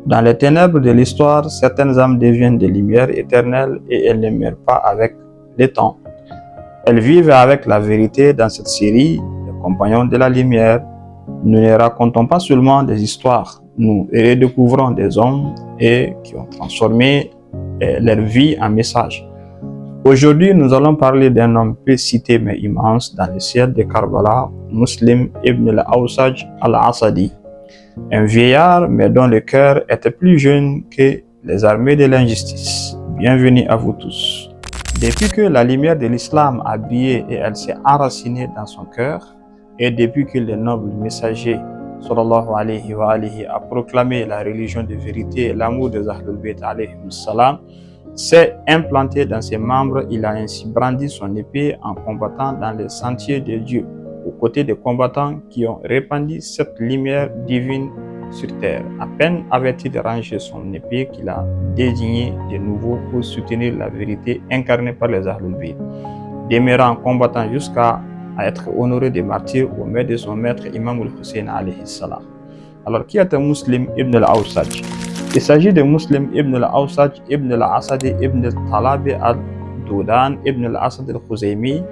Dans les ténèbres de l'histoire, certaines âmes deviennent des lumières éternelles et elles ne meurent pas avec le temps. Elles vivent avec la vérité dans cette série, les compagnons de la lumière. Nous ne racontons pas seulement des histoires, nous redécouvrons des hommes qui ont transformé leur vie en message. Aujourd'hui, nous allons parler d'un homme peu cité mais immense dans le ciel de Karbala, Muslim ibn al-Awsaj al-Asadi. Un vieillard, mais dont le cœur était plus jeune que les armées de l'injustice. Bienvenue à vous tous. Depuis que la lumière de l'islam a brillé et elle s'est enracinée dans son cœur, et depuis que le noble messager sallallahu alayhi wa alihi a proclamé la religion de vérité et l'amour des Ahlul Bayt alayhi salam, s'est implanté dans ses membres, il a ainsi brandi son épée en combattant dans les sentiers de Dieu, aux côtés des combattants qui ont répandu cette lumière divine sur terre. À peine avait-il rangé son épée qu'il a désigné de nouveau pour soutenir la vérité incarnée par les Ahlul Bayt, demeurant combattant jusqu'à être honoré de martyr au maître de son maître Imam al-Hussein alayhi salam. Alors, qui est un Muslim ibn al-Awsaj? Il s'agit de Muslim ibn al-Awsaj ibn al-Asadi ibn al-Talabi al-Doudan ibn al-Asad al-Khuzaymi.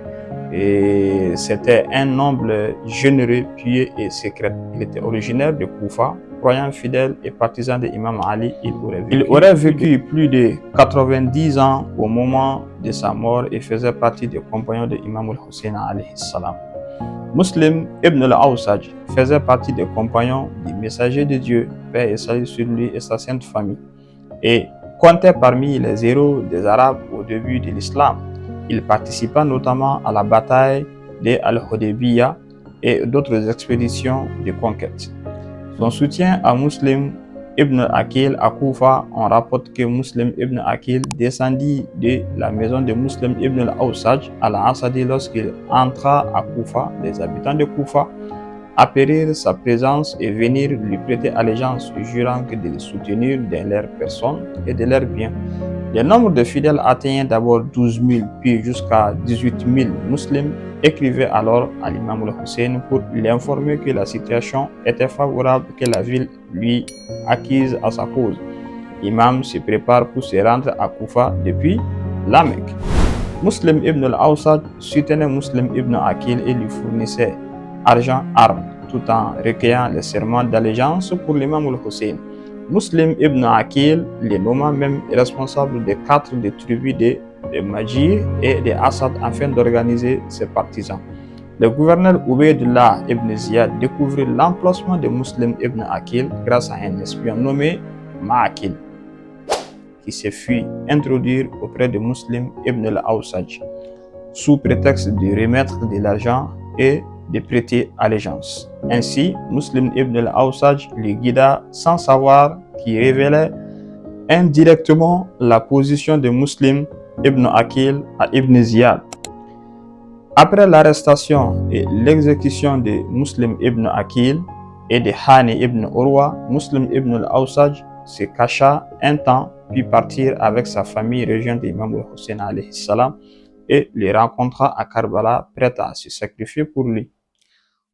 Et c'était un noble généreux, pieux et secret. Il était originaire de Koufa, croyant fidèle et partisan de Imam Ali. Il aurait vécu plus de 90 ans au moment de sa mort et faisait partie des compagnons de Imam al-Hussein alayhi salam. Muslim ibn al-Awsaj faisait partie des compagnons du messager de Dieu, paix et salut sur lui et sa sainte famille, et comptait parmi les héros des Arabes au début de l'islam. Il participa notamment à la bataille de Al-Hudaybiyah et d'autres expéditions de conquête. Son soutien à Muslim ibn Aqil à Koufa, on rapporte que Muslim ibn Aqil descendit de la maison de Muslim ibn al-Awsaj al-Asadi lorsqu'il entra à Koufa. Les habitants de Koufa apprirent sa présence et vinrent lui prêter allégeance, jurant de le soutenir dans leur personne et de leurs biens. Le nombre de fidèles atteignait d'abord 12 000, puis jusqu'à 18 000 musulmans écrivaient alors à l'imam al-Hussein pour l'informer que la situation était favorable, que la ville lui acquise à sa cause. L'imam se prépare pour se rendre à Koufa depuis la Mecque. Muslim ibn al-Awsaj soutenait Muslim ibn Aqil et lui fournissait argent, armes, tout en recueillant les serments d'allégeance pour l'imam al-Hussein. Muslim ibn Aqil les nomma même responsable de 4 des tribus de Majid et de Assad afin d'organiser ses partisans. Le gouverneur Ubaydullah ibn Ziyad découvrit l'emplacement de Muslim ibn Aqil grâce à un espion nommé Ma'aqil, qui se fit introduire auprès de Muslim ibn al-Awsaj sous prétexte de remettre de l'argent et de prêter allégeance. Ainsi, Muslim ibn al-Awsaj le guida sans savoir, qui révélait indirectement la position de Muslim ibn Aqil à Ibn Ziyad. Après l'arrestation et l'exécution de Muslim ibn Aqil et de Hani ibn Urwa, Muslim ibn al-Awsaj se cacha un temps puis partir avec sa famille rejoindre l'imam al-Hussein alayhi salam et le rencontra à Karbala, prêt à se sacrifier pour lui.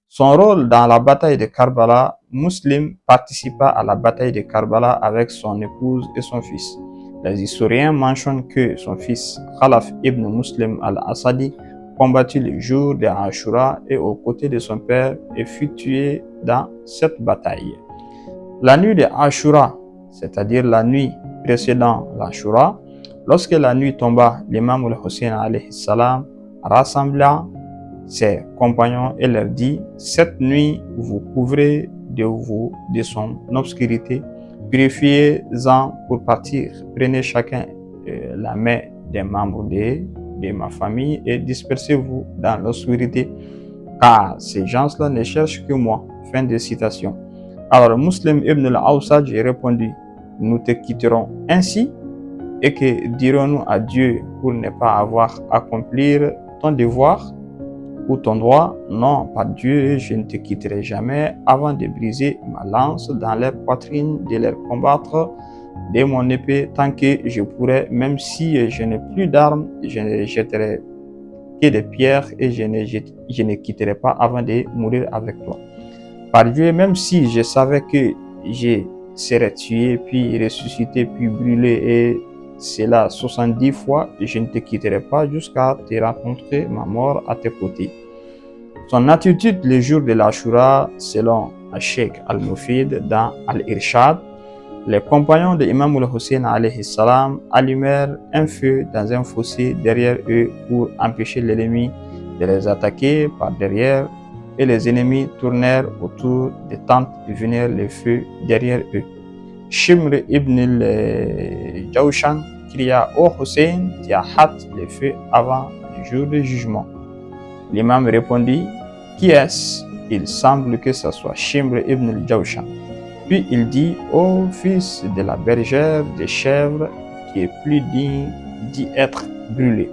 Son rôle dans la bataille de Karbala, Muslim participa à la bataille de Karbala avec son épouse et son fils. Les historiens mentionnent que son fils Khalaf ibn Muslim al-Asadi combattit le jour de Ashura et aux côtés de son père et fut tué dans cette bataille. La nuit de Ashura, c'est-à-dire la nuit précédant l'Ashura, lorsque la nuit tomba, l'imam al-Hussein alayhi salam rassembla ses compagnons et leur dit: cette nuit, vous couvrez de son obscurité, purifiez-en pour partir. Prenez chacun la main des membres de ma famille et dispersez-vous dans l'obscurité, car ces gens-là ne cherchent que moi. Fin de citation. Alors Muslim ibn al-Awsaj répondit: nous te quitterons ainsi, et que dirons-nous à Dieu pour ne pas avoir à accomplir ton devoir ou ton droit? Non, par Dieu, je ne te quitterai jamais avant de briser ma lance dans leur poitrine, de leur combattre de mon épée tant que je pourrai. Même si je n'ai plus d'armes, je ne jetterai que des pierres et je ne quitterai pas avant de mourir avec toi. Par Dieu, même si je savais que je serait tué, puis ressuscité, puis brûlé, et cela 70 fois, je ne te quitterai pas jusqu'à te rencontrer ma mort à tes côtés. Son attitude le jour de l'Ashura, selon Sheikh Al-Mufid dans Al-Irshad, les compagnons de Imam al-Hussein alayhi salam allumèrent un feu dans un fossé derrière eux pour empêcher l'ennemi de les attaquer par derrière, et les ennemis tournèrent autour des tentes et vinrent le feu derrière eux. Shimr ibn al-Jawshan cria: Ô Hussein, tu as hâte le feu avant le jour du jugement. L'imam répondit: Qui est-ce? Il semble que ce soit Shimr ibn al-Jawshan. Puis il dit: Ô fils de la bergère des chèvres, qui est plus digne d'y être brûlé.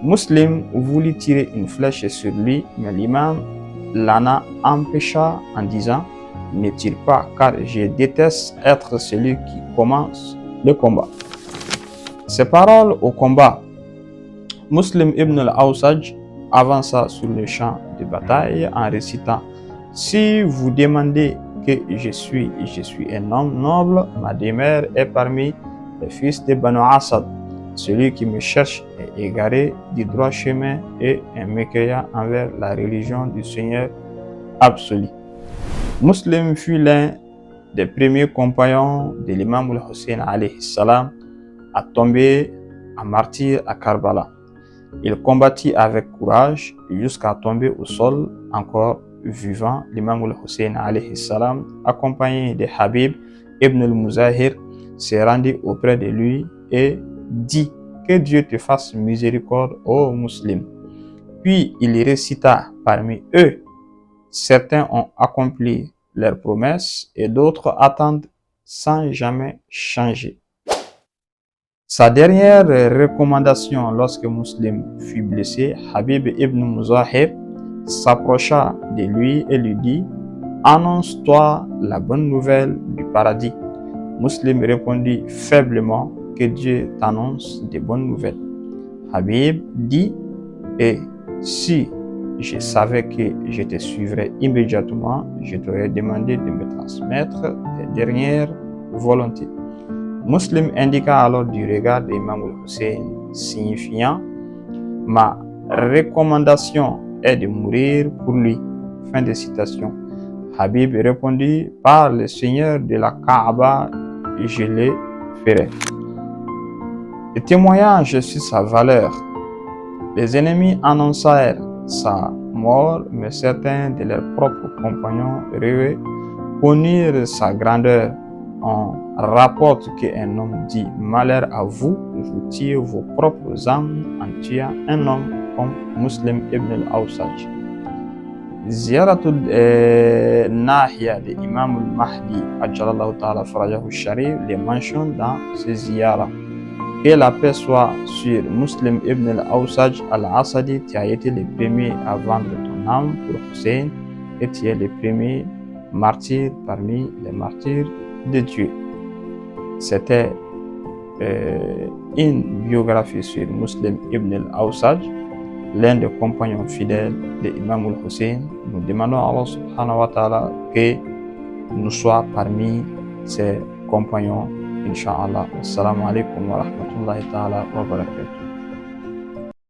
Muslim voulut tirer une flèche sur lui, mais l'imam l'en empêcha en disant: Ne tire pas, car je déteste être celui qui commence le combat. Ces paroles au combat, Muslim ibn al-Awsaj avança sur le champ de bataille en récitant: Si vous demandez que je suis un homme noble, ma demeure est parmi les fils de Banu Asad. Celui qui me cherche est égaré du droit chemin et un mécréant envers la religion du Seigneur absolu. Muslim fut l'un des premiers compagnons de l'imam al-Hussein alayhi salam à tomber en martyr à Karbala. Il combattit avec courage jusqu'à tomber au sol encore vivant. L'imam al-Hussein alayhi salam, accompagné de Habib ibn al-Muzahir, s'est rendu auprès de lui et dit: Que Dieu te fasse miséricorde, ô musulman. Puis il récita parmi eux: Certains ont accompli leurs promesses et d'autres attendent sans jamais changer. Sa dernière recommandation lorsque Muslim fut blessé, Habib ibn Muzahir s'approcha de lui et lui dit: Annonce-toi la bonne nouvelle du paradis. Muslim répondit faiblement: Que Dieu t'annonce de bonnes nouvelles. Habib dit: Et si je savais que je te suivrais immédiatement, je t'aurais demandé de me transmettre tes dernières volontés. Muslim indiqua alors du regard d'Imam al-Hussein, signifiant: Ma recommandation est de mourir pour lui. Fin de citation. Habib répondit: Par le Seigneur de la Kaaba, je le ferai. Le témoignage sur sa valeur. Les ennemis annoncèrent sa mort, mais certains de leurs propres compagnons reconnurent sa grandeur. On rapporte qu'un homme dit: Malheur à vous, vous tuez vos propres âmes en tuant un homme comme Muslim ibn al-Awsaj. Ziyaratul Nahia de Imam al-Mahdi, Ajjalallahu ta'ala farajahu sharif, les mentionne dans ses ziyara. Que la paix soit sur Muslim ibn al-Awsaj al-Asadi, tu as été le premier à vendre ton âme pour Hussein et tu es le premier martyr parmi les martyrs de Dieu. C'était une biographie sur Muslim ibn al-Awsaj, l'un des compagnons fidèles de Imam al-Hussein. Nous demandons à Allah subhanahu wa ta'ala que nous soyons parmi ses compagnons, Inch'Allah. Assalamu alaikum wa rahmatullahi ta'ala wa barakatuh.